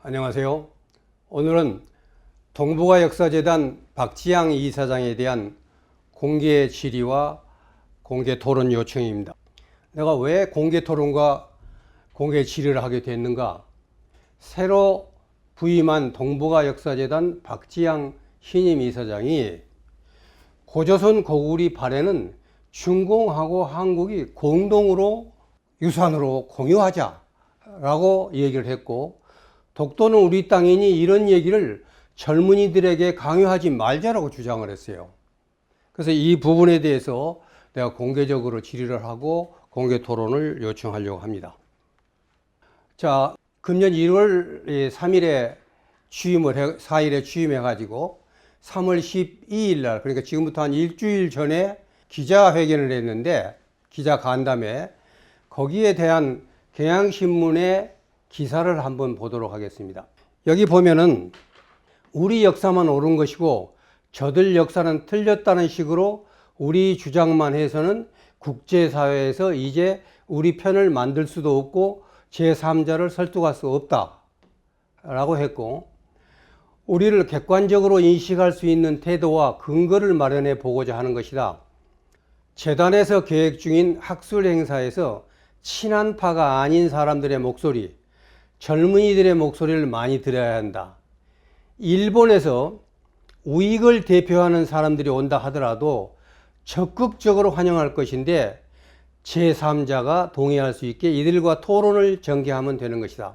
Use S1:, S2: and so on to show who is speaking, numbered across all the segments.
S1: 안녕하세요. 오늘은 동북아 역사재단 박지양 이사장에 대한 공개 질의와 공개 토론 요청입니다. 내가 왜 공개 토론과 공개 질의를 하게 됐는가? 새로 부임한 동북아 역사재단 박지양 신임 이사장이 고조선 고구리 발해는 중공하고 한국이 공동으로 유산으로 공유하자라고 얘기를 했고, 독도는 우리 땅이니 이런 얘기를 젊은이들에게 강요하지 말자라고 주장을 했어요. 그래서 이 부분에 대해서 내가 공개적으로 질의를 하고 공개 토론을 요청하려고 합니다. 자, 금년 1월 3일에 4일에 취임해가지고 3월 12일 날, 그러니까 지금부터 한 일주일 전에 기자회견을 했는데, 기자 간담회, 거기에 대한 경향신문의 기사를 한번 보도록 하겠습니다. 여기 보면은 우리 역사만 옳은 것이고 저들 역사는 틀렸다는 식으로 우리 주장만 해서는 국제사회에서 이제 우리 편을 만들 수도 없고 제3자를 설득할 수 없다 라고 했고, 우리를 객관적으로 인식할 수 있는 태도와 근거를 마련해 보고자 하는 것이다. 재단에서 계획 중인 학술 행사에서 친한파가 아닌 사람들의 목소리, 젊은이들의 목소리를 많이 들어야 한다. 일본에서 우익을 대표하는 사람들이 온다 하더라도 적극적으로 환영할 것인데 제3자가 동의할 수 있게 이들과 토론을 전개하면 되는 것이다.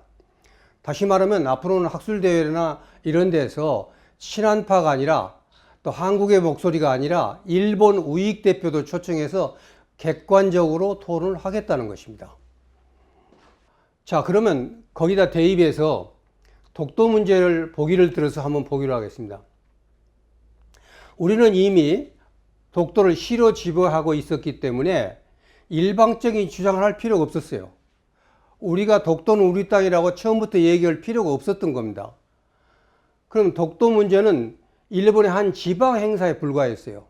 S1: 다시 말하면 앞으로는 학술대회나 이런 데서 친한파가 아니라 또 한국의 목소리가 아니라 일본 우익 대표도 초청해서 객관적으로 토론을 하겠다는 것입니다. 자, 그러면 거기다 대입해서 독도 문제를 보기를 들어서 한번 보기로 하겠습니다. 우리는 이미 독도를 시로 지배하고 있었기 때문에 일방적인 주장을 할 필요가 없었어요. 우리가 독도는 우리 땅이라고 처음부터 얘기할 필요가 없었던 겁니다. 그럼 독도 문제는 일본의 한 지방 행사에 불과했어요.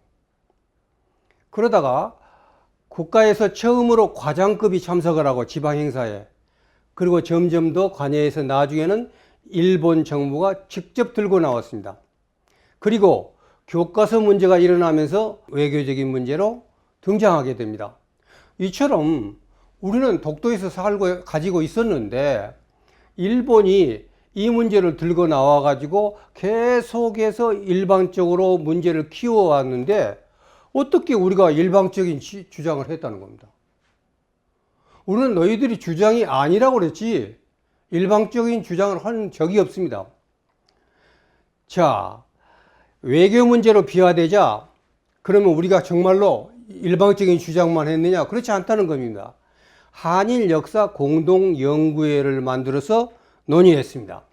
S1: 그러다가 국가에서 처음으로 과장급이 참석을 하고 지방 행사에, 그리고 점점 더 관여해서 나중에는 일본 정부가 직접 들고 나왔습니다. 그리고 교과서 문제가 일어나면서 외교적인 문제로 등장하게 됩니다. 이처럼 우리는 독도에서 가지고 있었는데 일본이 이 문제를 들고 나와가지고 계속해서 일방적으로 문제를 키워왔는데 어떻게 우리가 일방적인 주장을 했다는 겁니다. 우리는 너희들이 주장이 아니라고 그랬지 일방적인 주장을 한 적이 없습니다. 자, 외교 문제로 비화되자 그러면 우리가 정말로 일방적인 주장만 했느냐? 그렇지 않다는 겁니다. 한일 역사 공동연구회를 만들어서 논의했습니다.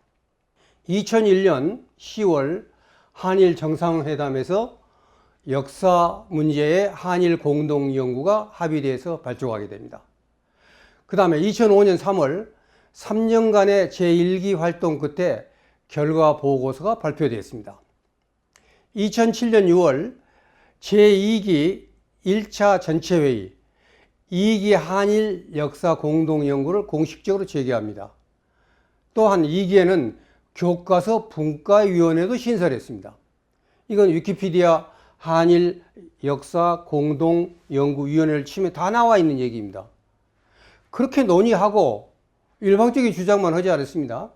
S1: 2001년 10월 한일 정상회담에서 역사 문제의 한일 공동연구가 합의돼서 발족하게 됩니다. 그 다음에 2005년 3월 3년간의 제1기 활동 끝에 결과 보고서가 발표되었습니다. 2007년 6월 제2기 1차 전체회의 2기 한일 역사 공동연구를 공식적으로 재개합니다. 또한 2기에는 교과서 분과위원회도 신설했습니다. 이건 위키피디아 한일 역사 공동연구위원회를 치면 다 나와 있는 얘기입니다. 그렇게 논의하고 일방적인 주장만 하지 않았습니다.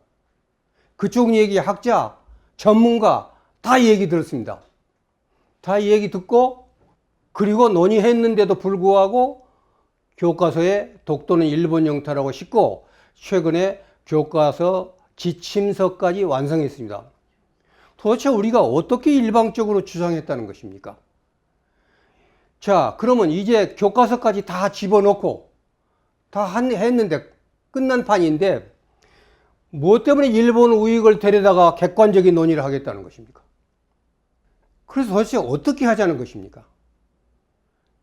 S1: 그쪽 얘기 학자, 전문가 다 얘기 들었습니다. 다 얘기 듣고 그리고 논의했는데도 불구하고 교과서에 독도는 일본 영토라고 싣고 최근에 교과서 지침서까지 완성했습니다. 도대체 우리가 어떻게 일방적으로 주장했다는 것입니까? 자, 그러면 이제 교과서까지 다 집어넣고 다 했는데 끝난 판인데 무엇 때문에 일본 우익을 데려다가 객관적인 논의를 하겠다는 것입니까? 그래서 도대체 어떻게 하자는 것입니까?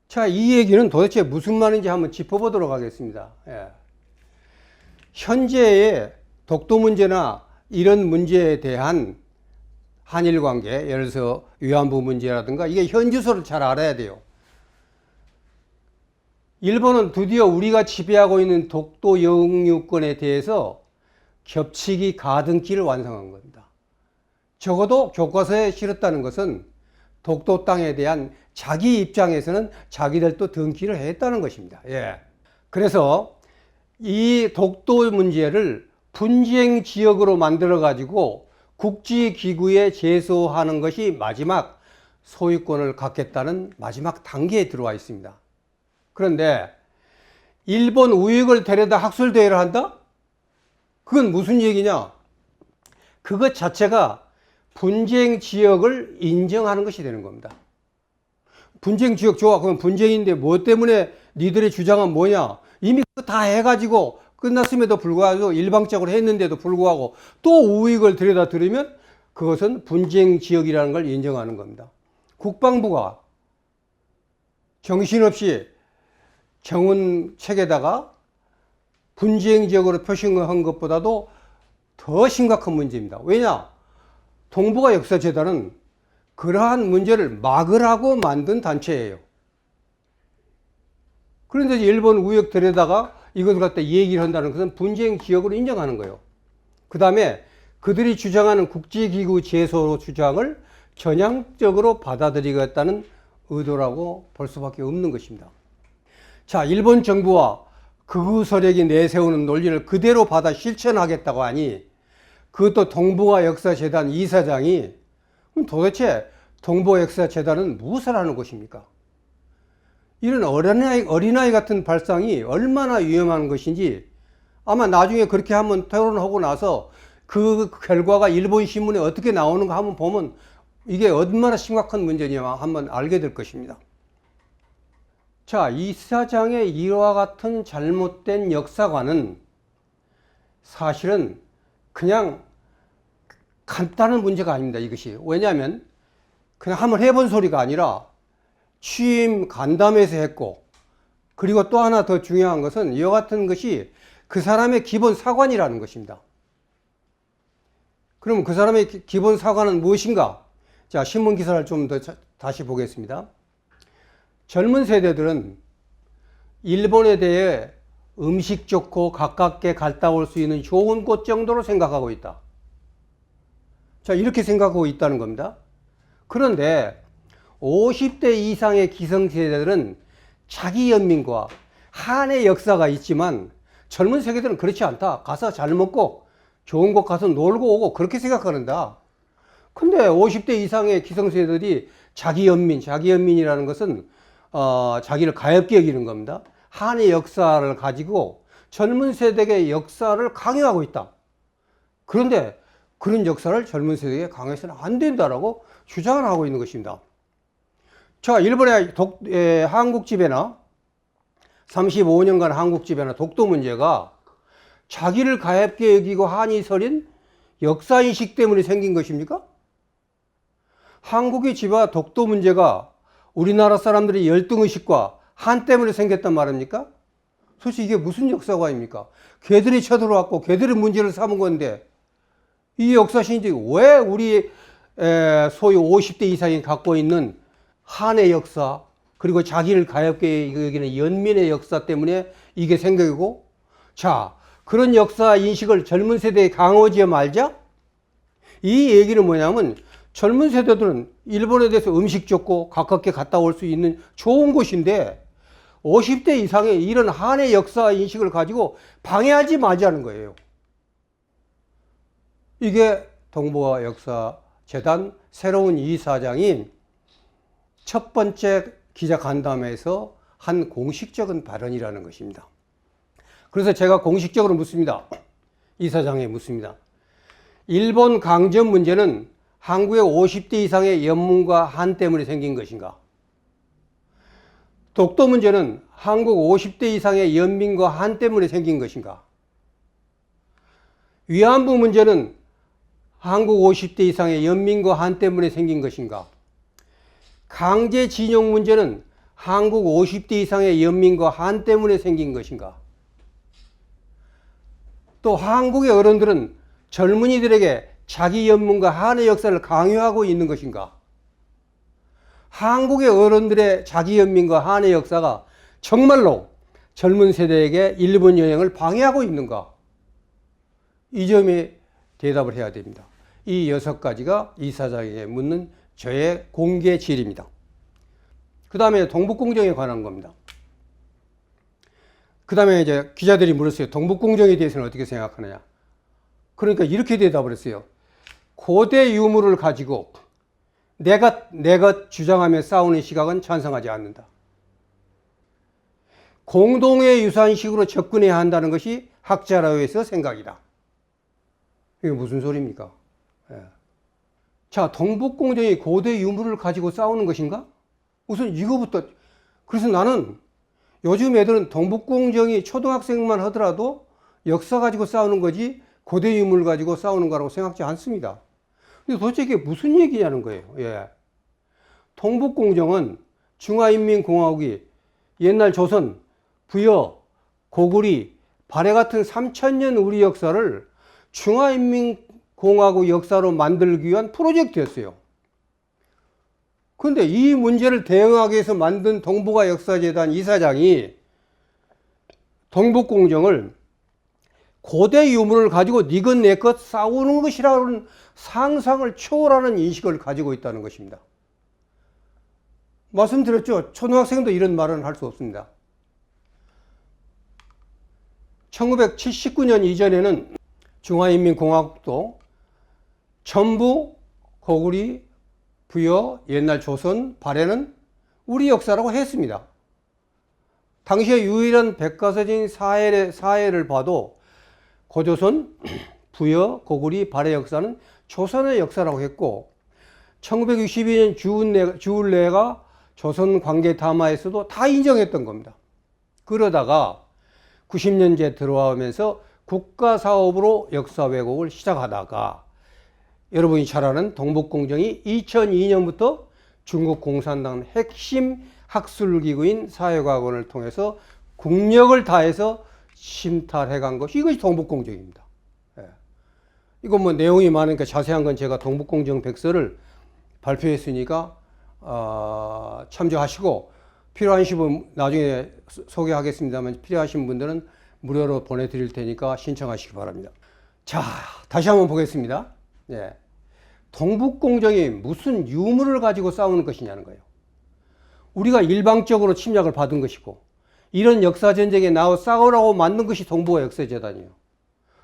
S1: 자, 이 얘기는 도대체 무슨 말인지 한번 짚어보도록 하겠습니다. 예. 현재의 독도 문제나 이런 문제에 대한 한일 관계, 예를 들어서 위안부 문제라든가 이게 현주소를 잘 알아야 돼요. 일본은 드디어 우리가 지배하고 있는 독도 영유권에 대해서 겹치기 가등기를 완성한 겁니다. 적어도 교과서에 실었다는 것은 독도 땅에 대한 자기 입장에서는 자기들도 등기를 했다는 것입니다. 예. 그래서 이 독도 문제를 분쟁 지역으로 만들어 가지고 국제기구에 제소하는 것이 마지막 소유권을 갖겠다는 마지막 단계에 들어와 있습니다. 그런데 일본 우익을 데려다 학술대회를 한다? 그건 무슨 얘기냐? 그것 자체가 분쟁 지역을 인정하는 것이 되는 겁니다. 분쟁 지역 좋아. 그럼 분쟁인데 뭐 때문에 니들의 주장은 뭐냐? 이미 그거 다 해가지고 끝났음에도 불구하고 일방적으로 했는데도 불구하고 또 우익을 들여다 들으면 그것은 분쟁 지역이라는 걸 인정하는 겁니다. 국방부가 정신없이 정원책에다가 분쟁 지역으로 표시한 것보다도 더 심각한 문제입니다. 왜냐? 동북아 역사재단은 그러한 문제를 막으라고 만든 단체예요. 그런데 일본 우익 데려다가 이것을 갖다 얘기를 한다는 것은 분쟁 지역으로 인정하는 거예요. 그 다음에 그들이 주장하는 국제기구 제소 주장을 전향적으로 받아들이겠다는 의도라고 볼 수밖에 없는 것입니다. 자, 일본 정부와 극우 세력이 내세우는 논리를 그대로 받아 실천하겠다고 하니 그것도 동북아 역사재단 이사장이 도대체 동북아 역사재단은 무엇을 하는 것입니까? 이런 어린아이 같은 발상이 얼마나 위험한 것인지 아마 나중에 그렇게 한번 토론하고 나서 그 결과가 일본 신문에 어떻게 나오는가 한번 보면 이게 얼마나 심각한 문제냐 한번 알게 될 것입니다. 자, 이사장의 이와 같은 잘못된 역사관은 사실은 그냥 간단한 문제가 아닙니다. 이것이. 왜냐하면 그냥 한번 해본 소리가 아니라 취임 간담회에서 했고, 그리고 또 하나 더 중요한 것은 이와 같은 것이 그 사람의 기본 사관이라는 것입니다. 그럼 그 사람의 기본 사관은 무엇인가? 자, 신문 기사를 좀 더 다시 보겠습니다. 젊은 세대들은 일본에 대해 음식 좋고 가깝게 갔다 올 수 있는 좋은 곳 정도로 생각하고 있다. 자, 이렇게 생각하고 있다는 겁니다. 그런데 50대 이상의 기성세대들은 자기 연민과 한의 역사가 있지만 젊은 세대들은 그렇지 않다. 가서 잘 먹고 좋은 곳 가서 놀고 오고 그렇게 생각하는다. 근데 50대 이상의 기성세대들이 자기 연민이라는 것은 자기를 가엽게 여기는 겁니다. 한의 역사를 가지고 젊은 세대의 역사를 강요하고 있다. 그런데 그런 역사를 젊은 세대에 강요해서는 안 된다라고 주장을 하고 있는 것입니다. 자, 일본의 한국집에나 35년간 한국집에나 독도 문제가 자기를 가엽게 여기고 한이 서린 역사인식 때문에 생긴 것입니까? 한국의 집화 독도 문제가 우리나라 사람들의 열등의식과 한 때문에 생겼단 말입니까? 솔직히 이게 무슨 역사관입니까? 걔들이 쳐들어왔고 걔들의 문제를 삼은 건데 이 역사신이 왜 우리 소위 50대 이상이 갖고 있는 한의 역사 그리고 자기를 가엽게 여기는 연민의 역사 때문에 이게 생기고, 자, 그런 역사 인식을 젊은 세대에 강요하지 말자? 이 얘기는 뭐냐면 젊은 세대들은 일본에 대해서 음식 좋고 가깝게 갔다 올 수 있는 좋은 곳인데 50대 이상의 이런 한의 역사 인식을 가지고 방해하지 말자는 거예요. 이게 동북아 역사재단 새로운 이사장이 첫 번째 기자간담회에서 한 공식적인 발언이라는 것입니다. 그래서 제가 공식적으로 묻습니다. 이사장에 묻습니다. 일본 강점 문제는 한국의 50대 이상의 연문과 한 때문에 생긴 것인가? 독도 문제는 한국 50대 이상의 연민과 한 때문에 생긴 것인가? 위안부 문제는 한국 50대 이상의 연민과 한 때문에 생긴 것인가? 강제징용 문제는 한국 50대 이상의 연민과 한 때문에 생긴 것인가? 또 한국의 어른들은 젊은이들에게 자기 연문과 한의 역사를 강요하고 있는 것인가? 한국의 어른들의 자기 연민과 한의 역사가 정말로 젊은 세대에게 일본 여행을 방해하고 있는가? 이 점에 대답을 해야 됩니다. 이 6가지가 이사장에게 묻는 저의 공개 질의입니다. 그 다음에 동북공정에 관한 겁니다. 그 다음에 이제 기자들이 물었어요. 동북공정에 대해서는 어떻게 생각하느냐. 그러니까 이렇게 대답을 했어요. 고대 유물을 가지고 내가 주장하며 싸우는 시각은 찬성하지 않는다. 공동의 유산식으로 접근해야 한다는 것이 학자라고해서 생각이다. 이게 무슨 소리입니까? 예. 자, 동북공정이 고대 유물을 가지고 싸우는 것인가? 우선 이거부터. 그래서 나는 요즘 애들은 동북공정이 초등학생만 하더라도 역사 가지고 싸우는 거지 고대 유물 가지고 싸우는 거라고 생각지 않습니다. 근데 도대체 이게 무슨 얘기냐는 거예요. 예. 동북공정은 중화인민공화국이 옛날 조선, 부여, 고구리, 발해 같은 3000년 우리 역사를 중화인민공화국 역사로 만들기 위한 프로젝트였어요. 그런데 이 문제를 대응하기 위해서 만든 동북아 역사재단 이사장이 동북공정을 고대 유물을 가지고 니것 내것 싸우는 것이라는 상상을 초월하는 인식을 가지고 있다는 것입니다. 말씀드렸죠. 초등학생도 이런 말은 할 수 없습니다. 1979년 이전에는 중화인민공화국도 전부 고구리, 부여, 옛날 조선, 발해는 우리 역사라고 했습니다. 당시에 유일한 백과사진 사회를 봐도 고조선, 부여, 고구리, 발해 역사는 조선의 역사라고 했고 1962년 주울레가 조선 관계 담화에서도 다 인정했던 겁니다. 그러다가 90년대 들어오면서 국가사업으로 역사 왜곡을 시작하다가 여러분이 잘 아는 동북공정이 2002년부터 중국 공산당 핵심 학술기구인 사회과학원을 통해서 국력을 다해서 침탈해 간 것이 이것이 동북공정입니다. 예. 이건 뭐 내용이 많으니까 자세한 건 제가 동북공정 백서를 발표했으니까 참조하시고 필요하신 분 나중에 소개하겠습니다만 필요하신 분들은 무료로 보내드릴 테니까 신청하시기 바랍니다. 자, 다시 한번 보겠습니다. 예. 동북공정이 무슨 유물을 가지고 싸우는 것이냐는 거예요. 우리가 일방적으로 침략을 받은 것이고 이런 역사전쟁에 나와 싸우라고 만든 것이 동북아 역사재단이에요.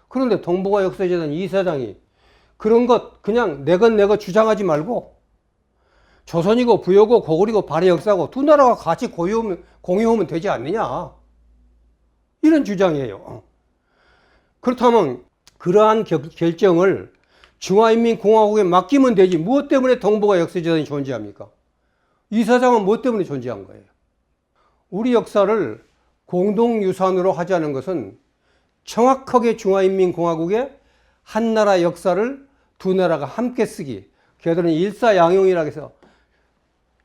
S1: 그런데 동북아 역사재단 이사장이 그런 것 그냥 내 것 주장하지 말고 조선이고 부여고 고구리고 발해 역사고 두 나라가 같이 공유하면 되지 않느냐 이런 주장이에요. 그렇다면 그러한 결정을 중화인민공화국에 맡기면 되지 무엇 때문에 동북아 역사재단이 존재합니까? 이사장은 무엇 때문에 존재한 거예요? 우리 역사를 공동유산으로 하자는 것은 정확하게 중화인민공화국의 한 나라 역사를 두 나라가 함께 쓰기, 걔들은 일사양용이라고 해서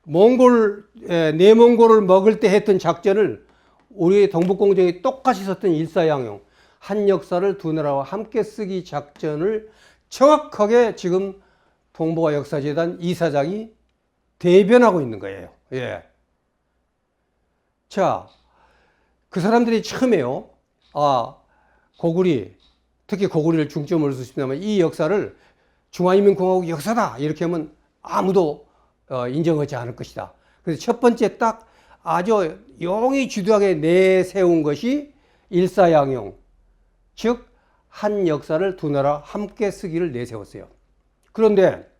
S1: 내몽골을 먹을 때 했던 작전을 우리 동북공정이 똑같이 썼던 일사양용, 한 역사를 두 나라와 함께 쓰기 작전을 정확하게 지금 동북아 역사재단 이사장이 대변하고 있는 거예요. 예. 자, 그 사람들이 처음에요. 고구리, 특히 고구리를 중점으로 쓰십니다만 이 역사를 중화인민공화국 역사다 이렇게 하면 아무도 인정하지 않을 것이다. 그래서 첫 번째 딱 아주 용이 주도하게 내세운 것이 일사양용, 즉 한 역사를 두 나라 함께 쓰기를 내세웠어요. 그런데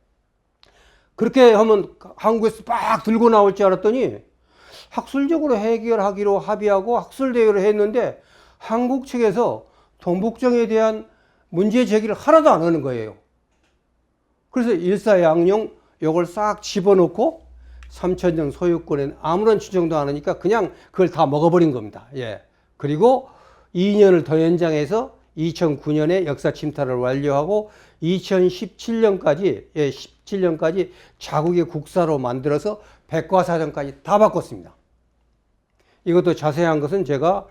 S1: 그렇게 하면 한국에서 막 들고 나올 줄 알았더니 학술적으로 해결하기로 합의하고 학술대회를 했는데 한국 측에서 동북정에 대한 문제 제기를 하나도 안 하는 거예요. 그래서 일사양용 요걸 싹 집어넣고 3000년 소유권에 아무런 추정도 안 하니까 그냥 그걸 다 먹어버린 겁니다. 예. 그리고 2년을 더 연장해서 2009년에 역사 침탈을 완료하고 2017년까지 17년까지 자국의 국사로 만들어서 백과사전까지 다 바꿨습니다. 이것도 자세한 것은 제가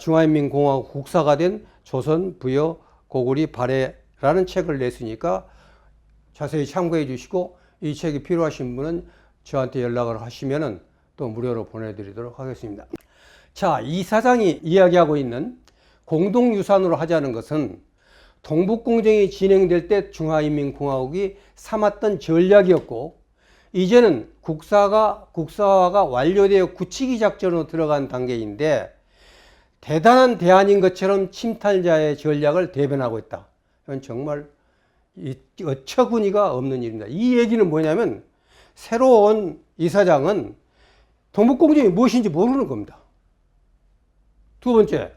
S1: 중화인민공화국 국사가 된 조선, 부여, 고구리, 발해라는 책을 냈으니까 자세히 참고해 주시고 이 책이 필요하신 분은 저한테 연락을 하시면은 또 무료로 보내드리도록 하겠습니다. 자, 이 사장이 이야기하고 있는 공동유산으로 하자는 것은 동북공정이 진행될 때 중화인민공화국이 삼았던 전략이었고, 이제는 국사화가 완료되어 굳히기 작전으로 들어간 단계인데 대단한 대안인 것처럼 침탈자의 전략을 대변하고 있다. 이건 정말 어처구니가 없는 일입니다. 이 얘기는 뭐냐면 새로 온 이사장은 동북공정이 무엇인지 모르는 겁니다. 두 번째,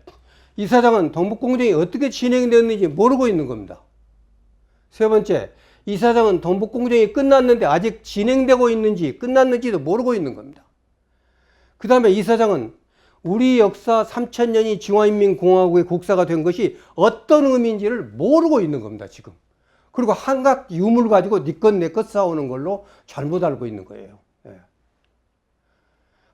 S1: 이사장은 동북공정이 어떻게 진행됐는지 모르고 있는 겁니다. 세 번째, 이사장은 동북공정이 끝났는데 아직 진행되고 있는지 끝났는지도 모르고 있는 겁니다. 그 다음에 이사장은 우리 역사 3000년이 중화인민공화국의 국사가 된 것이 어떤 의미인지를 모르고 있는 겁니다, 지금. 그리고 한갖 유물 가지고 네 것 내 것 싸우는 걸로 잘못 알고 있는 거예요. 예.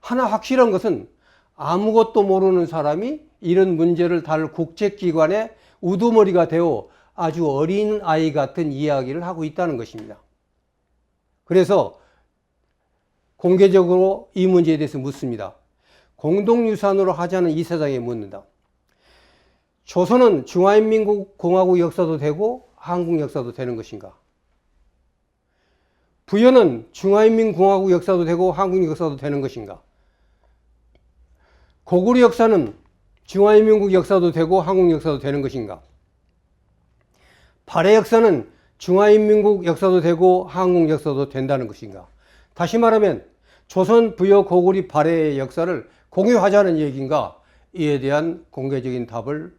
S1: 하나 확실한 것은 아무것도 모르는 사람이 이런 문제를 다룰 국제기관의 우두머리가 되어 아주 어린 아이 같은 이야기를 하고 있다는 것입니다. 그래서 공개적으로 이 문제에 대해서 묻습니다. 공동유산으로 하자는 이사장이 묻는다. 조선은 중화인민공화국 역사도 되고 한국 역사도 되는 것인가? 부여는 중화인민공화국 역사도 되고 한국 역사도 되는 것인가? 고구려 역사는 중화인민국 역사도 되고 한국 역사도 되는 것인가? 발해 역사는 중화인민국 역사도 되고 한국 역사도 된다는 것인가? 다시 말하면 조선, 부여, 고구려, 발해의 역사를 공유하자는 얘기인가? 이에 대한 공개적인 답을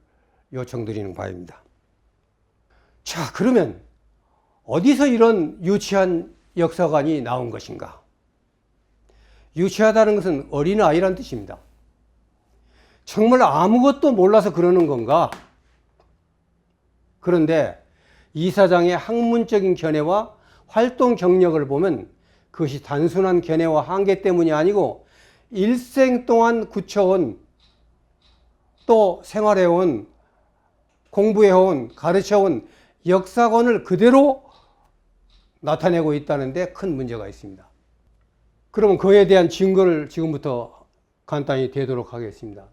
S1: 요청드리는 바입니다. 자, 그러면 어디서 이런 유치한 역사관이 나온 것인가? 유치하다는 것은 어린아이란 뜻입니다. 정말 아무것도 몰라서 그러는 건가? 그런데 이사장의 학문적인 견해와 활동 경력을 보면 그것이 단순한 견해와 한계 때문이 아니고 일생 동안 굳혀온, 또 생활해온, 공부해온, 가르쳐온 역사관을 그대로 나타내고 있다는데 큰 문제가 있습니다. 그러면 그에 대한 증거를 지금부터 간단히 대도록 하겠습니다.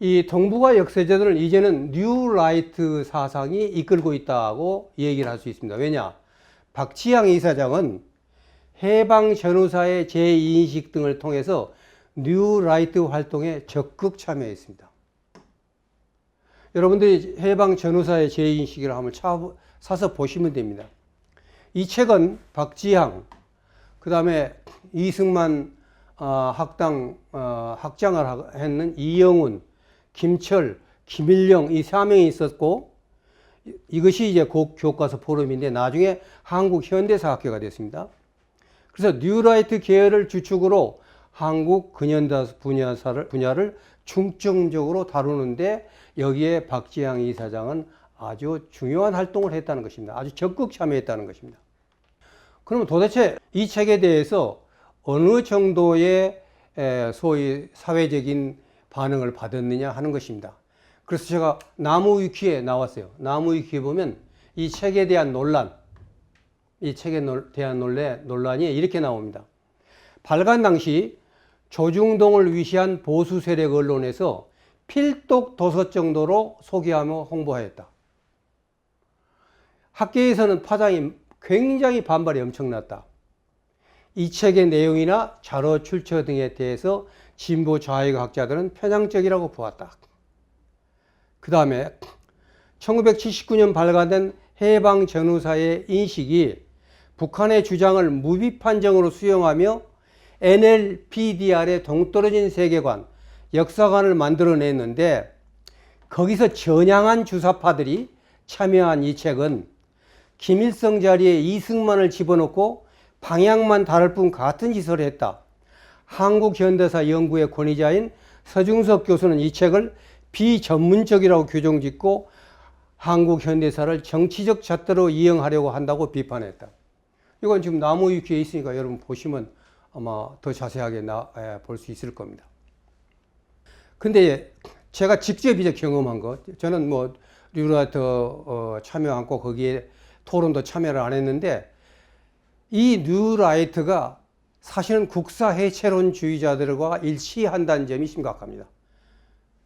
S1: 이 동북아 역사제도를 이제는 뉴 라이트 사상이 이끌고 있다고 얘기를 할 수 있습니다. 왜냐? 박지양 이사장은 해방 전후사의 재인식 등을 통해서 뉴 라이트 활동에 적극 참여했습니다. 여러분들이 해방 전후사의 재인식을 한번 사서 보시면 됩니다. 이 책은 박지양, 그 다음에 이승만 학장을 했는 이영훈, 김철, 김일령 이 3명이 있었고, 이것이 이제 교과서 포럼인데 나중에 한국 현대사학회가 됐습니다. 그래서 뉴라이트 계열을 주축으로 한국 근현대 분야를 중점적으로 다루는데 여기에 박지양 이사장은 아주 중요한 활동을 했다는 것입니다. 아주 적극 참여했다는 것입니다. 그러면 도대체 이 책에 대해서 어느 정도의 소위 사회적인 반응을 받았느냐 하는 것입니다. 그래서 제가 나무위키에 나왔어요. 나무위키에 보면 이 책에 대한 논란, 이 책에 대한 논란이 이렇게 나옵니다. 발간 당시 조중동을 위시한 보수 세력 언론에서 필독 도서 정도로 소개하며 홍보하였다. 학계에서는 파장이 굉장히 반발이 엄청났다. 이 책의 내용이나 자료 출처 등에 대해서 진보 좌익 학자들은 편향적이라고 보았다. 그 다음에 1979년 발간된 해방 전후사의 인식이 북한의 주장을 무비판정으로 수용하며 NLPDR의 동떨어진 세계관, 역사관을 만들어냈는데 거기서 전향한 주사파들이 참여한 이 책은 김일성 자리에 이승만을 집어넣고 방향만 다를 뿐 같은 짓을 했다. 한국현대사 연구의 권위자인 서중석 교수는 이 책을 비전문적이라고 규정짓고 한국현대사를 정치적 잣대로 이용하려고 한다고 비판했다. 이건 지금 나무위키에 있으니까 여러분 보시면 아마 더 자세하게 볼 수 있을 겁니다. 근데 제가 직접 이제 경험한 것, 저는 뭐 뉴라이트 참여 않고 거기에 토론도 참여를 안 했는데 이 뉴라이트가 사실은 국사 해체론주의자들과 일치한다는 점이 심각합니다.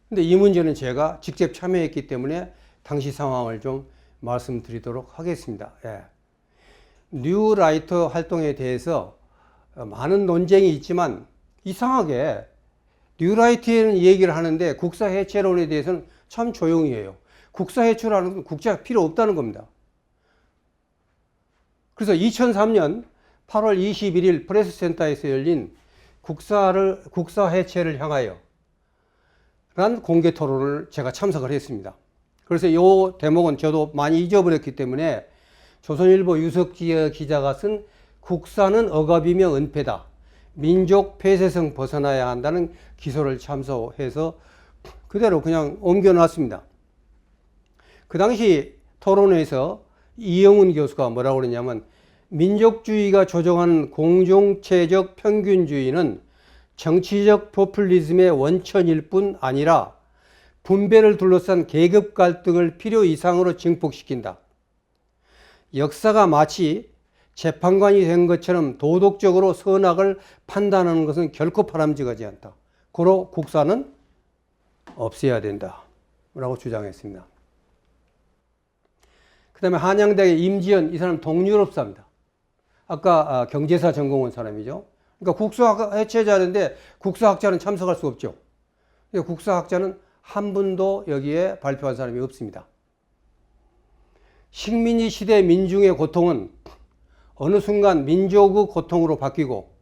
S1: 근데 이 문제는 제가 직접 참여했기 때문에 당시 상황을 좀 말씀드리도록 하겠습니다. 예. 뉴라이터 활동에 대해서 많은 논쟁이 있지만 이상하게 뉴라이트에는 얘기를 하는데 국사 해체론에 대해서는 참 조용히 해요. 국사 해체라는 건 국제가 필요 없다는 겁니다. 그래서 2003년 8월 21일 프레스센터에서 열린 국사 해체를 향하여 란 공개 토론을 제가 참석을 했습니다. 그래서 이 대목은 저도 많이 잊어버렸기 때문에 조선일보 유석지 기자가 쓴 국사는 억압이며 은폐다. 민족 폐쇄성 벗어나야 한다는 기소를 참조해서 그대로 그냥 옮겨놨습니다. 그 당시 토론회에서 이영훈 교수가 뭐라고 그러냐면 민족주의가 조종하는 공동체적 평균주의는 정치적 포퓰리즘의 원천일 뿐 아니라 분배를 둘러싼 계급 갈등을 필요 이상으로 증폭시킨다. 역사가 마치 재판관이 된 것처럼 도덕적으로 선악을 판단하는 것은 결코 바람직하지 않다. 고로 국사는 없애야 된다. 라고 주장했습니다. 그 다음에 한양대학의 임지연, 이 사람 동유럽사입니다. 아까 경제사 전공한 사람이죠. 그러니까 국사 해체자인데 국사학자는 참석할 수 없죠. 국사학자는 한 분도 여기에 발표한 사람이 없습니다. 식민지 시대 민중의 고통은 어느 순간 민족의 고통으로 바뀌고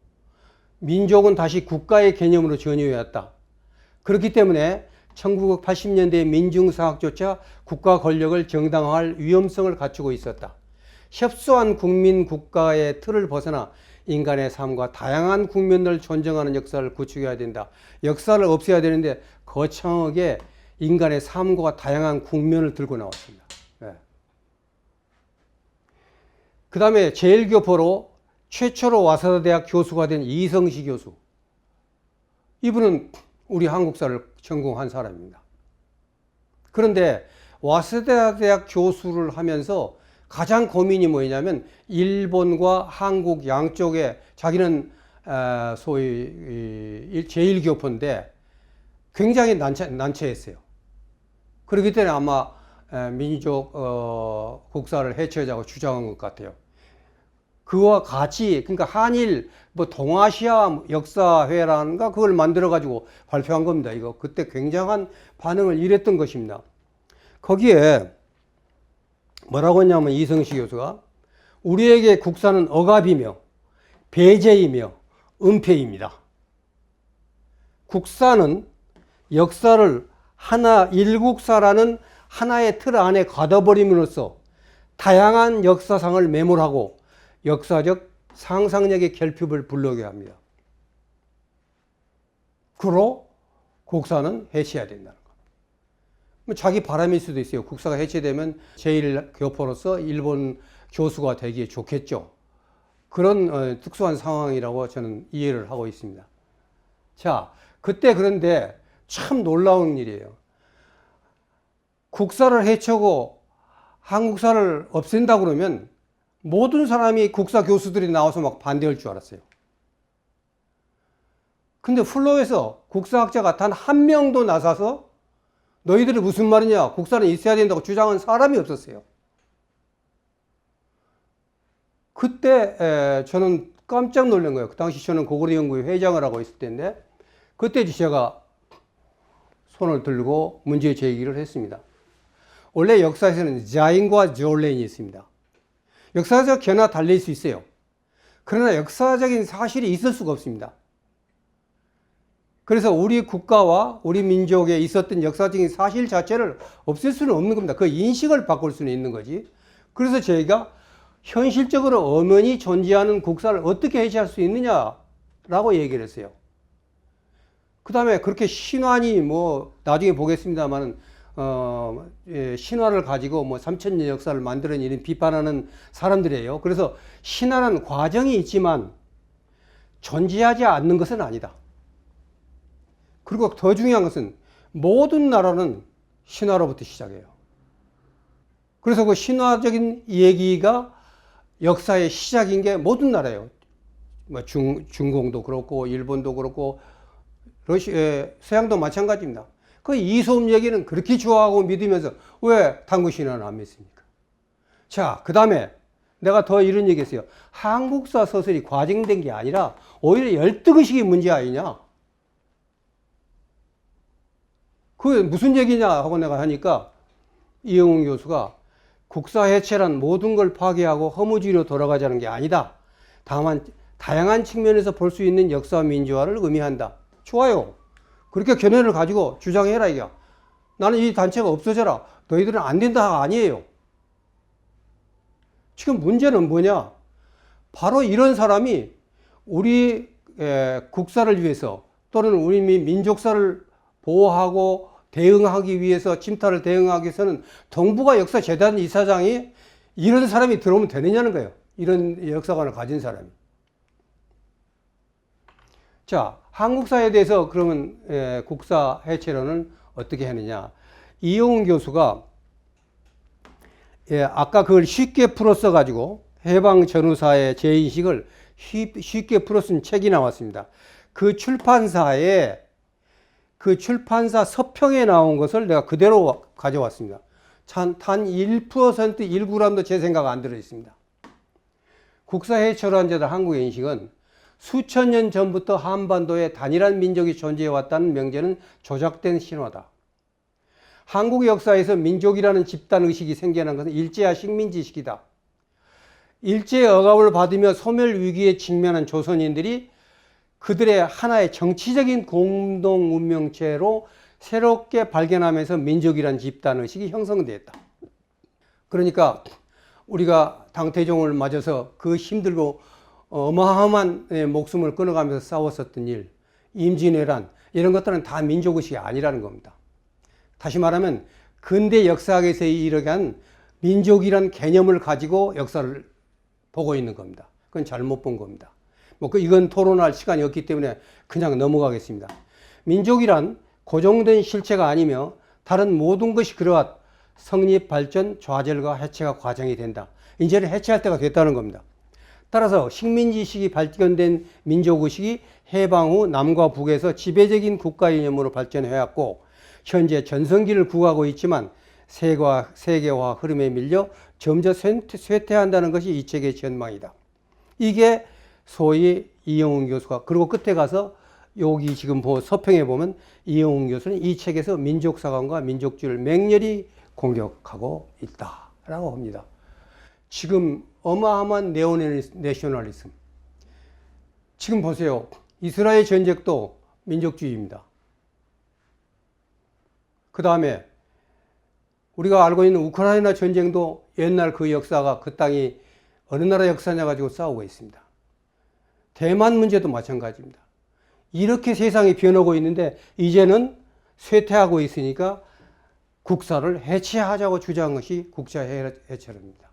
S1: 민족은 다시 국가의 개념으로 전이해왔다. 그렇기 때문에 1980년대 민중사학조차 국가 권력을 정당화할 위험성을 갖추고 있었다. 협소한 국민 국가의 틀을 벗어나 인간의 삶과 다양한 국면을 존중하는 역사를 구축해야 된다. 역사를 없애야 되는데 거창하게 인간의 삶과 다양한 국면을 들고 나왔습니다. 네. 그 다음에 제1교포로 최초로 와사대학 교수가 된 이성시 교수. 이분은 우리 한국사를 전공한 사람입니다. 그런데 와사대학 교수를 하면서 가장 고민이 뭐냐면 일본과 한국 양쪽에 자기는 소위 제1교포인데 굉장히 난처했어요. 그렇기 때문에 아마 민족 국사를 해체하자고 주장한 것 같아요. 그와 같이 그러니까 한일 뭐 동아시아 역사회라는가 그걸 만들어 가지고 발표한 겁니다. 이거 그때 굉장한 반응을 일으켰던 것입니다. 거기에 뭐라고 했냐면 이성시 교수가 우리에게 국사는 억압이며 배제이며 은폐입니다. 국사는 역사를 하나 일국사라는 하나의 틀 안에 가둬버림으로써 다양한 역사상을 매몰하고 역사적 상상력의 결핍을 불러오게 합니다. 그로 국사는 해체해야 된다는 거. 자기 바람일 수도 있어요. 국사가 해체되면 제1교포로서 일본 교수가 되기에 좋겠죠. 그런 특수한 상황이라고 저는 이해를 하고 있습니다. 자, 그때 그런데 참 놀라운 일이에요. 국사를 해체하고 한국사를 없앤다 그러면 모든 사람이 국사 교수들이 나와서 막 반대할 줄 알았어요. 근데 플로에서 국사학자가 단 한 명도 나서서 너희들이 무슨 말이냐, 국사는 있어야 된다고 주장한 사람이 없었어요. 그때 저는 깜짝 놀란 거예요. 그 당시 저는 고구려연구회 회장을 하고 있을 때인데 그때 제가 손을 들고 문제 제기를 했습니다. 원래 역사에서는 자인과 저울렌이 있습니다. 역사적 견해가 달릴 수 있어요. 그러나 역사적인 사실이 있을 수가 없습니다. 그래서 우리 국가와 우리 민족에 있었던 역사적인 사실 자체를 없앨 수는 없는 겁니다. 그 인식을 바꿀 수는 있는 거지. 그래서 저희가 현실적으로 엄연히 존재하는 국사를 어떻게 해체할 수 있느냐라고 얘기를 했어요. 그 다음에 그렇게 신화니 뭐 나중에 보겠습니다만은 신화를 가지고 뭐 3000년 역사를 만들어내는 비판하는 사람들이에요. 그래서 신화는 과정이 있지만 존재하지 않는 것은 아니다. 그리고 더 중요한 것은 모든 나라는 신화로부터 시작해요. 그래서 그 신화적인 얘기가 역사의 시작인 게 모든 나라예요. 뭐 중공도 그렇고 일본도 그렇고 서양도 마찬가지입니다. 그 이소음 얘기는 그렇게 좋아하고 믿으면서 왜 당구신화는 안 믿습니까? 자, 그 다음에 내가 더 이런 얘기 했어요. 한국사 서술이 과증된 게 아니라 오히려 열등의식이 문제 아니냐. 그게 무슨 얘기냐 하고 내가 하니까 이영훈 교수가 국사 해체란 모든 걸 파괴하고 허무주의로 돌아가자는 게 아니다. 다만 다양한 측면에서 볼 수 있는 역사 민주화를 의미한다. 좋아요. 그렇게 견해를 가지고 주장해라 이게. 나는 이 단체가 없어져라. 너희들은 안 된다가 아니에요. 지금 문제는 뭐냐? 바로 이런 사람이 우리 국사를 위해서 또는 우리 민족사를 보호하고 대응하기 위해서 침탈을 대응하기 위해서는 동북아 역사재단 이사장이 이런 사람이 들어오면 되느냐는 거예요. 이런 역사관을 가진 사람이. 자, 한국사에 대해서 그러면 국사 해체론은 어떻게 하느냐. 이용훈 교수가 아까 그걸 쉽게 풀었어 가지고 해방 전후사의 재인식을 쉽게 풀어쓴 책이 나왔습니다. 그 출판사 서평에 나온 것을 내가 그대로 가져왔습니다. 단 1%, 1g도 제 생각 안 들어 있습니다. 국사해체로 자들 한국의 인식은 수천 년 전부터 한반도에 단일한 민족이 존재해왔다는 명제는 조작된 신화다. 한국 역사에서 민족이라는 집단의식이 생겨난 것은 일제와 식민지식이다. 일제의 억압을 받으며 소멸 위기에 직면한 조선인들이 그들의 하나의 정치적인 공동 운명체로 새롭게 발견하면서 민족이라는 집단의식이 형성되었다. 그러니까 우리가 당태종을 맞아서 그 힘들고 어마어마한 목숨을 끊어가면서 싸웠었던 일, 임진왜란 이런 것들은 다 민족의식이 아니라는 겁니다. 다시 말하면 근대 역사학에서 이르게 한 민족이란 개념을 가지고 역사를 보고 있는 겁니다. 그건 잘못 본 겁니다. 이건 토론할 시간이 없기 때문에 그냥 넘어가겠습니다. 민족이란 고정된 실체가 아니며 다른 모든 것이 그러한 성립, 발전, 좌절과 해체가 과정이 된다. 이제는 해체할 때가 됐다는 겁니다. 따라서 식민지식이 발견된 민족의식이 해방 후 남과 북에서 지배적인 국가 이념으로 발전해왔고 현재 전성기를 구가하고 있지만 세계화 흐름에 밀려 점점 쇠퇴한다는 것이 이 책의 전망이다. 이게 소위 이영훈 교수가, 그리고 끝에 가서 여기 지금 서평에 보면 이영훈 교수는 이 책에서 민족사관과 민족주의를 맹렬히 공격하고 있다라고 합니다. 지금 어마어마한 네오내셔널리즘. 지금 보세요. 이스라엘 전쟁도 민족주의입니다. 그 다음에 우리가 알고 있는 우크라이나 전쟁도 옛날 그 역사가 그 땅이 어느 나라 역사냐 가지고 싸우고 있습니다. 대만 문제도 마찬가지입니다. 이렇게 세상이 변하고 있는데 이제는 쇠퇴하고 있으니까 국사를 해체하자고 주장한 것이 국사해체론입니다.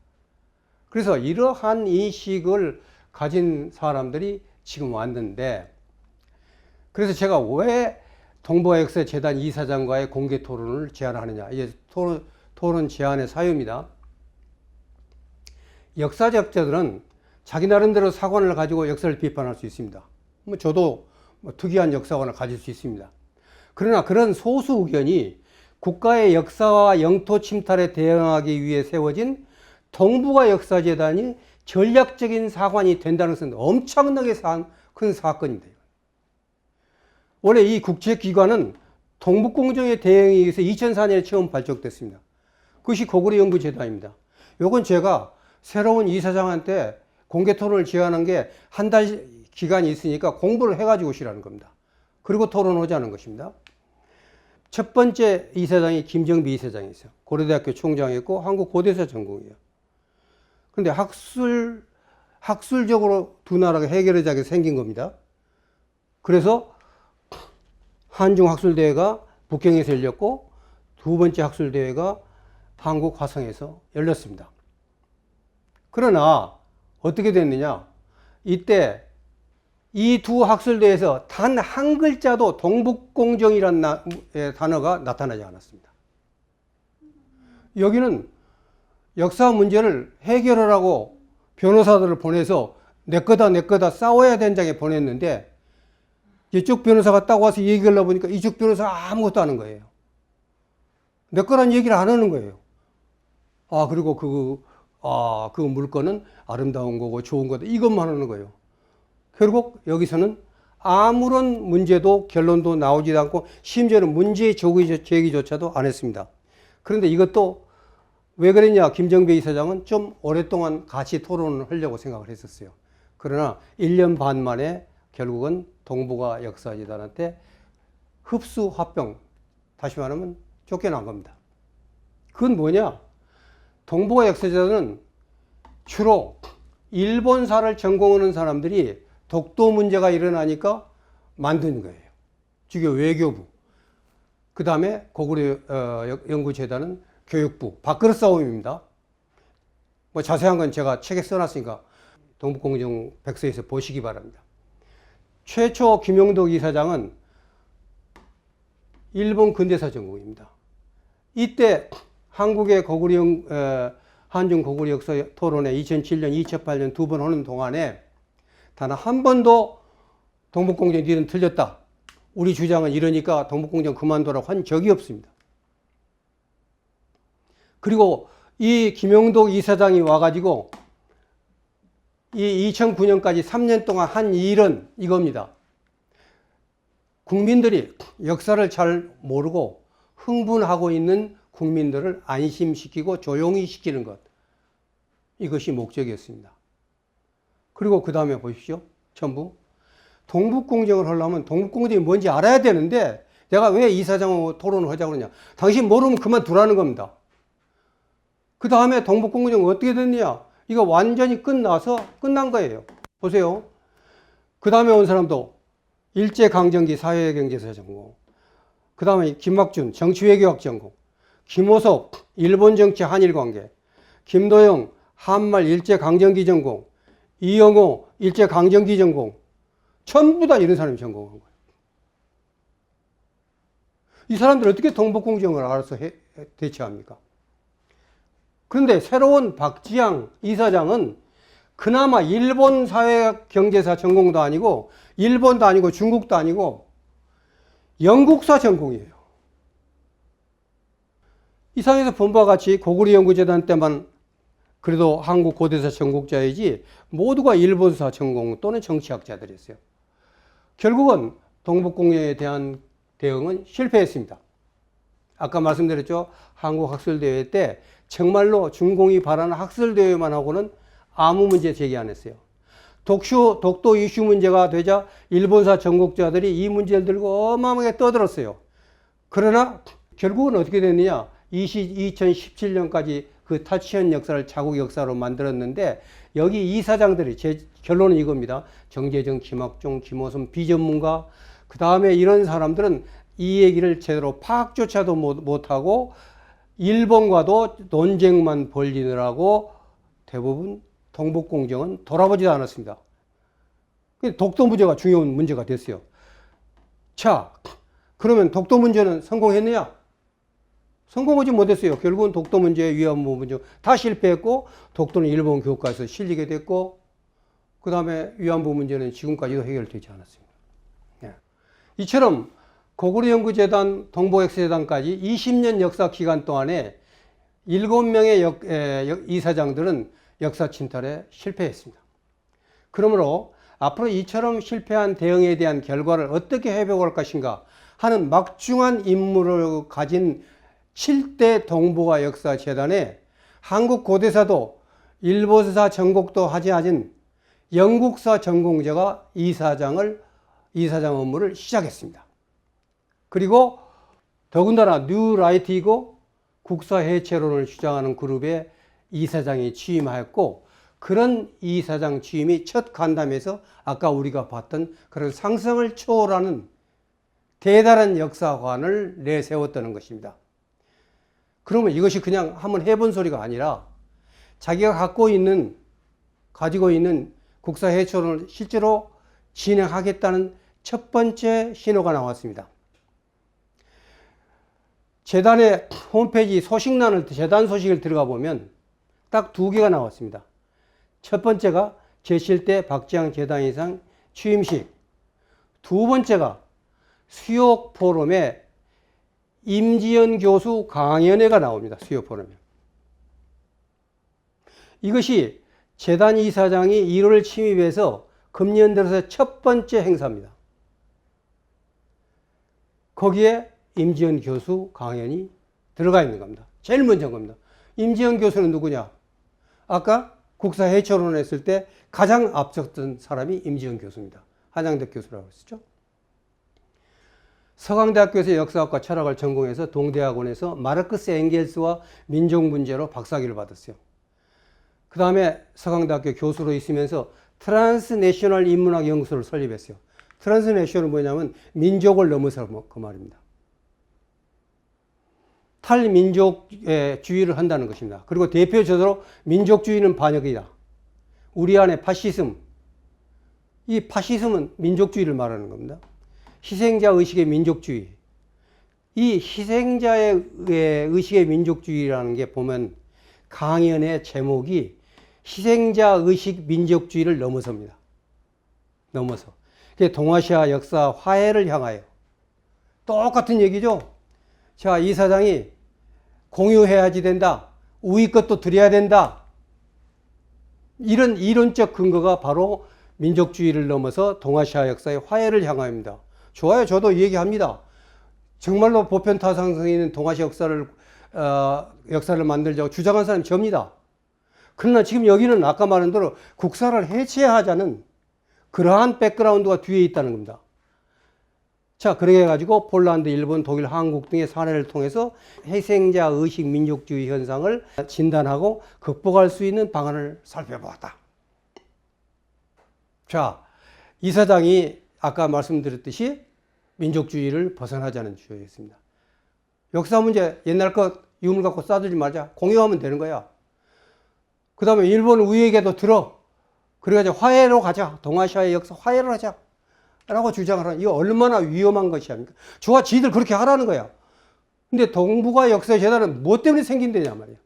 S1: 그래서 이러한 인식을 가진 사람들이 지금 왔는데, 그래서 제가 왜 동북아 역사재단 이사장과의 공개 토론을 제안하느냐. 이게 토론 제안의 사유입니다. 역사적자들은 자기 나름대로 사관을 가지고 역사를 비판할 수 있습니다. 저도 특이한 역사관을 가질 수 있습니다. 그러나 그런 소수 의견이 국가의 역사와 영토 침탈에 대응하기 위해 세워진 동북아 역사재단이 전략적인 사관이 된다는 것은 엄청나게 큰 사건입니다. 원래 이 국제기관은 동북공정에 대응하기 위해서 2004년에 처음 발족됐습니다. 그것이 고구려 연구재단입니다. 요건 제가 새로운 이사장한테 공개 토론을 제안한 게 한 달 기간이 있으니까 공부를 해가지고 오시라는 겁니다. 그리고 토론하자는 것입니다. 첫 번째 이사장이 김정비 이사장이 있어요. 고려대학교 총장이었고 한국 고대사 전공이에요. 그런데 학술적으로 두 나라가 해결하자게 생긴 겁니다. 그래서 한중학술대회가 북경에서 열렸고 두 번째 학술대회가 한국 화성에서 열렸습니다. 그러나 어떻게 됐느냐? 이때 이 두 학술대회에서 단 한 글자도 동북공정이라는 단어가 나타나지 않았습니다. 여기는 역사 문제를 해결하라고 변호사들을 보내서 내 거다 싸워야 된장에 보냈는데 이쪽 변호사가 딱 와서 얘기하려고 보니까 이쪽 변호사가 아무것도 안 하는 거예요. 내 거란 얘기를 안 하는 거예요. 그리고 그 물건은 아름다운 거고 좋은 거다. 이것만 하는 거예요. 결국 여기서는 아무런 문제도 결론도 나오지도 않고 심지어는 문제 제기조차도 안 했습니다. 그런데 이것도 왜 그랬냐? 김정배 이사장은 좀 오랫동안 같이 토론을 하려고 생각을 했었어요. 그러나 1년 반 만에 결국은 동북아 역사재단한테 흡수 합병, 다시 말하면 쫓겨난 겁니다. 그건 뭐냐? 동북아 역사재단은 주로 일본사를 전공하는 사람들이 독도 문제가 일어나니까 만든 거예요. 주교 외교부. 그 다음에 고구려 연구재단은 교육부. 밥그릇 싸움입니다. 뭐 자세한 건 제가 책에 써놨으니까 동북공정 백서에서 보시기 바랍니다. 최초 김용덕 이사장은 일본 근대사 전공입니다. 이때 한국의 한중 고구려 역사 토론회 2007년, 2008년 두 번 하는 동안에 단 한 번도 동북공정 니는 틀렸다. 우리 주장은 이러니까 동북공정 그만두라고 한 적이 없습니다. 그리고 이 김용덕 이사장이 와가지고 이 2009년까지 3년 동안 한 일은 이겁니다. 국민들이 역사를 잘 모르고 흥분하고 있는 국민들을 안심시키고 조용히 시키는 것. 이것이 목적이었습니다. 그리고 그 다음에 보십시오. 전부. 동북공정을 하려면 동북공정이 뭔지 알아야 되는데 내가 왜 이사장하고 토론을 하자고 그러냐. 당신 모르면 그만두라는 겁니다. 그 다음에 동북공정은 어떻게 됐냐. 이거 완전히 끝난 거예요. 보세요. 그 다음에 온 사람도 일제강점기 사회경제사 전공. 그 다음에 김학준 정치외교학 전공. 김호석 일본정치 한일관계. 김도영 한말 일제강점기 전공. 이영호 일제강점기 전공. 전부 다 이런 사람이 전공한 거예요. 이 사람들 어떻게 동북공정을 알아서 대처합니까? 그런데 새로운 박지양 이사장은 그나마 일본 사회경제사 전공도 아니고 일본도 아니고 중국도 아니고 영국사 전공이에요. 이 상에서 본 바와 같이 고구려 연구재단 때만 그래도 한국 고대사 전공자이지 모두가 일본사 전공 또는 정치학자들이었어요. 결국은 동북공정에 대한 대응은 실패했습니다. 아까 말씀드렸죠. 한국학술대회 때 정말로 준공이 바라는 학술대회만 하고는 아무 문제 제기 안 했어요. 독도 이슈 문제가 되자 일본사 전공자들이 이 문제를 들고 어마어마하게 떠들었어요. 그러나 결국은 어떻게 됐느냐. 2017년까지 그 타치현 역사를 자국 역사로 만들었는데 여기 이사장들이 제 결론은 이겁니다. 정재정, 김학종, 김호선 비전문가 그 다음에 이런 사람들은 이 얘기를 제대로 파악조차도 못하고 일본과도 논쟁만 벌리느라고 대부분 동북공정은 돌아보지도 않았습니다. 독도 문제가 중요한 문제가 됐어요. 자, 그러면 독도 문제는 성공했느냐? 성공하지 못했어요. 결국은 독도 문제, 위안부 문제 다 실패했고 독도는 일본 교과에서 실리게 됐고 그 다음에 위안부 문제는 지금까지도 해결되지 않았습니다. 네. 이처럼 고구려 연구재단, 동북역사재단까지 20년 역사 기간 동안에 7명의 이사장들은 역사 침탈에 실패했습니다. 그러므로 앞으로 이처럼 실패한 대응에 대한 결과를 어떻게 회복할 것인가 하는 막중한 임무를 가진 7대 동북아 역사재단에 한국 고대사도 일본사 전공도 하지 않은 영국사 전공자가 이사장 업무를 시작했습니다. 그리고 더군다나 뉴라이트이고 국사해체론을 주장하는 그룹에 이사장이 취임하였고 그런 이사장 취임이 첫 간담회에서 아까 우리가 봤던 그런 상상을 초월하는 대단한 역사관을 내세웠다는 것입니다. 그러면 이것이 그냥 한번 해본 소리가 아니라 자기가 가지고 있는 국사해체론을 실제로 진행하겠다는 첫 번째 신호가 나왔습니다. 재단의 홈페이지 재단 소식을 들어가 보면 딱 2개가 나왔습니다. 첫 번째가 제7대 박지양 재단이상 취임식. 두 번째가 수욕 포럼에 임지연 교수 강연회가 나옵니다. 수요 포럼에. 이것이 재단 이사장이 1호를 침입해서 금년 들어서 첫 번째 행사입니다. 거기에 임지연 교수 강연이 들어가 있는 겁니다. 제일 먼저 한 겁니다. 임지연 교수는 누구냐? 아까 국사해체론 했을 때 가장 앞섰던 사람이 임지연 교수입니다. 한양대 교수라고 했었죠. 서강대학교에서 역사학과 철학을 전공해서 동대학원에서 마르크스 엥겔스와 민족문제로 박사학위를 받았어요. 그 다음에 서강대학교 교수로 있으면서 트랜스내셔널 인문학 연구소를 설립했어요. 트랜스내셔널은 뭐냐면 민족을 넘어서 그 말입니다. 탈민족주의를 한다는 것입니다. 그리고 대표적으로 민족주의는 반역이다. 우리 안에 파시즘, 이 파시즘은 민족주의를 말하는 겁니다. 희생자 의식의 민족주의, 이 희생자의 의식의 민족주의라는 게 보면 강연의 제목이 희생자 의식 민족주의를 넘어섭니다. 넘어서. 그게 동아시아 역사 화해를 향하여. 똑같은 얘기죠. 자, 이사장이 공유해야지 된다. 우리 것도 드려야 된다. 이런 이론적 근거가 바로 민족주의를 넘어서 동아시아 역사의 화해를 향하여입니다. 좋아요. 저도 얘기합니다. 정말로 보편타상성이 있는 동아시아 역사를 만들자고 주장한 사람이 접니다. 그러나 지금 여기는 아까 말한 대로 국사를 해체하자는 그러한 백그라운드가 뒤에 있다는 겁니다. 자, 그렇게 해가지고 폴란드, 일본, 독일, 한국 등의 사례를 통해서 희생자 의식 민족주의 현상을 진단하고 극복할 수 있는 방안을 살펴보았다. 자, 이사장이 아까 말씀드렸듯이 민족주의를 벗어나자는 주제였습니다. 역사 문제 옛날 것 유물 갖고 싸들지 말자. 공유하면 되는 거야. 그 다음에 일본 우리에게도 들어. 그래가지고 화해로 가자. 동아시아의 역사 화해를 하자. 라고 주장을 하는, 이거 얼마나 위험한 것이 아닙니까? 좋아, 지들 그렇게 하라는 거야. 근데 동북아 역사의 재단은 뭐 때문에 생긴대냐 말이야.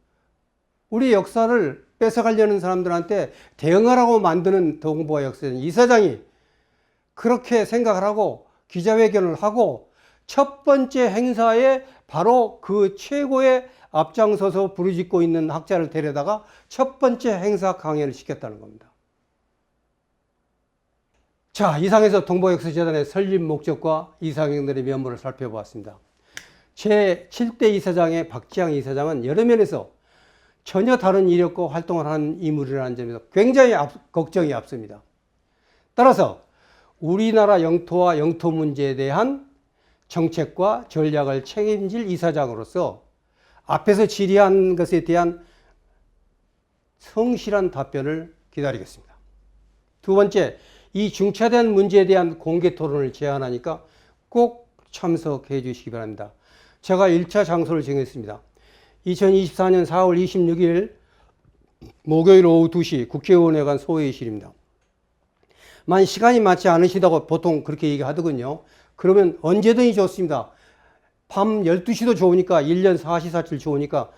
S1: 우리 역사를 뺏어가려는 사람들한테 대응하라고 만드는 동북아 역사의 이사장이 그렇게 생각을 하고 기자회견을 하고 첫 번째 행사에 바로 그 최고의 앞장서서 부르짖고 있는 학자를 데려다가 첫 번째 행사 강연을 시켰다는 겁니다. 자, 이상에서 동북아역사재단의 설립 목적과 이사장들의 면모를 살펴보았습니다. 제7대 이사장의 박지양 이사장은 여러 면에서 전혀 다른 이력과 활동을 하는 인물이라는 점에서 굉장히 걱정이 앞섭니다. 따라서 우리나라 영토와 영토 문제에 대한 정책과 전략을 책임질 이사장으로서 앞에서 질의한 것에 대한 성실한 답변을 기다리겠습니다. 두 번째, 이 중차대한 문제에 대한 공개 토론을 제안하니까 꼭 참석해 주시기 바랍니다. 제가 1차 장소를 정했습니다. 2024년 4월 26일 목요일 오후 2시 국회의원회관 소회의실입니다. 만 시간이 맞지 않으시다고 보통 그렇게 얘기하더군요. 그러면 언제든지 좋습니다. 밤 12시도 좋으니까 1년 4시4칠 좋으니까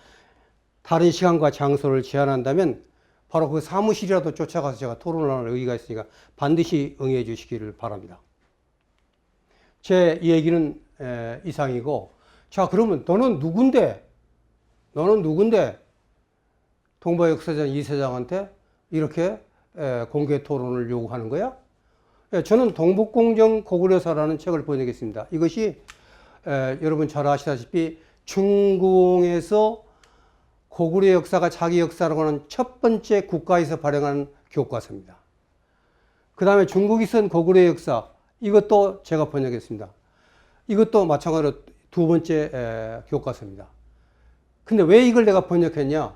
S1: 다른 시간과 장소를 제안한다면 바로 그 사무실이라도 쫓아가서 제가 토론을 할 의의가 있으니까 반드시 응해 주시기를 바랍니다. 제 얘기는 이상이고, 자, 그러면 너는 누군데? 동북아역사재단 이사장한테 이렇게 공개 토론을 요구하는 거야? 저는 동북공정 고구려사라는 책을 번역했습니다. 이것이 여러분 잘 아시다시피 중공에서 고구려 역사가 자기 역사라고 하는 첫 번째 국가에서 발행한 교과서입니다. 그 다음에 중국이 쓴 고구려 역사, 이것도 제가 번역했습니다. 이것도 마찬가지로 두 번째 교과서입니다. 근데 왜 이걸 내가 번역했냐?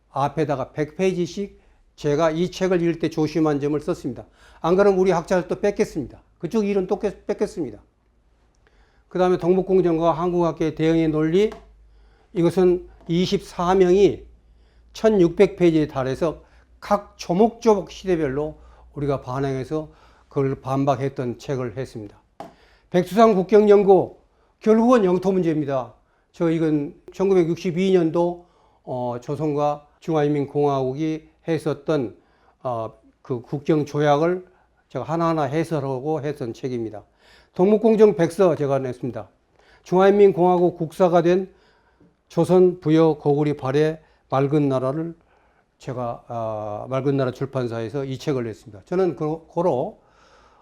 S1: 앞에다가 100페이지씩 제가 이 책을 읽을 때 조심한 점을 썼습니다. 안 그러면 우리 학자들도 뺏겠습니다. 그쪽 일은 또 뺏겠습니다. 그 다음에 동북공정과 한국학계의 대응의 논리, 이것은 24명이 1600페이지에 달해서 각 조목조목 시대별로 우리가 반영해서 그걸 반박했던 책을 했습니다. 백두산 국경연구, 결국은 영토 문제입니다. 이건 1962년도 조선과 중화인민공화국이 했었던 그 국경조약을 제가 하나하나 해설하고 했던 책입니다. 동북공정 백서 제가 냈습니다. 중화인민공화국 국사가 된 조선 부여 고구리 발해 맑은 나라를 제가 맑은 나라 출판사에서 이 책을 냈습니다. 저는 고로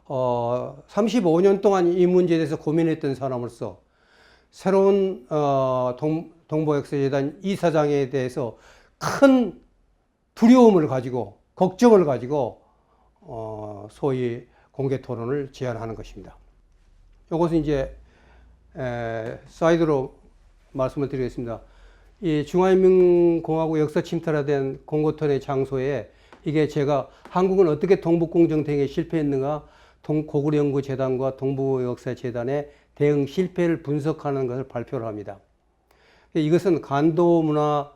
S1: 35년 동안 이 문제에 대해서 고민했던 사람으로서 새로운 동북역사재단 이사장에 대해서 큰 두려움을 가지고 걱정을 가지고 소위 공개 토론을 제안하는 것입니다. 이것은 이제 사이드로 말씀을 드리겠습니다. 이 중화인민공화국 역사 침탈에 대한 공고토론의 장소에 이게 제가 한국은 어떻게 동북공정 대응에 실패했는가, 고구려연구재단과 동북역사재단의 대응 실패를 분석하는 것을 발표를 합니다. 이것은 간도문화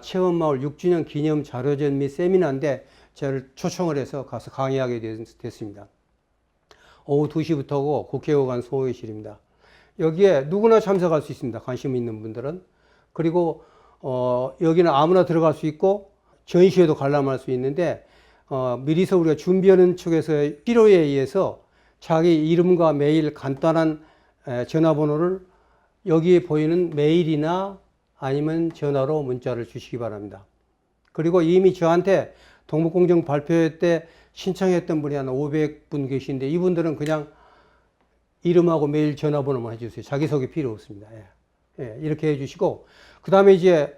S1: 체험마을 6주년 기념 자료전 및 세미나인데 저를 초청을 해서 가서 강의하게 됐습니다. 오후 2시부터고 국회의원 소회실입니다. 여기에 누구나 참석할 수 있습니다. 관심 있는 분들은. 그리고 여기는 아무나 들어갈 수 있고 전시회도 관람할 수 있는데 미리서 우리가 준비하는 측에서의 필요에 의해서 자기 이름과 메일 간단한 전화번호를 여기에 보이는 메일이나 아니면 전화로 문자를 주시기 바랍니다. 그리고 이미 저한테 동북공정 발표회 때 신청했던 분이 한 500분 계신데 이분들은 그냥 이름하고 메일 전화번호만 해주세요. 자기소개 필요 없습니다. 이렇게 해주시고 그 다음에 이제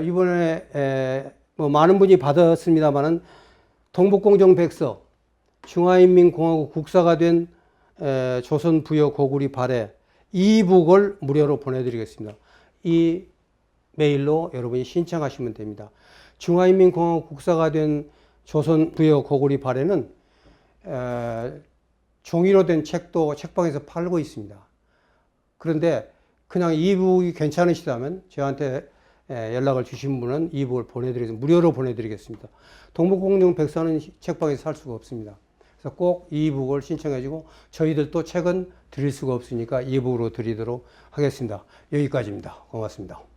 S1: 이번에 뭐 많은 분이 받았습니다만은 동북공정 백서 중화인민공화국 국사가 된 조선 부여 고구리 발해 이북을 무료로 보내드리겠습니다. 이 메일로 여러분이 신청하시면 됩니다. 중화인민공화국 국사가 된 조선 부여 고구리 발해는 종이로 된 책도 책방에서 팔고 있습니다. 그런데 그냥 이북이 괜찮으시다면 저한테 연락을 주신 분은 이북을 무료로 보내드리겠습니다. 동북공정 백서는 책방에서 살 수가 없습니다. 그래서 꼭 이북을 신청해주고 저희들도 책은 드릴 수가 없으니까 이북으로 드리도록 하겠습니다. 여기까지입니다. 고맙습니다.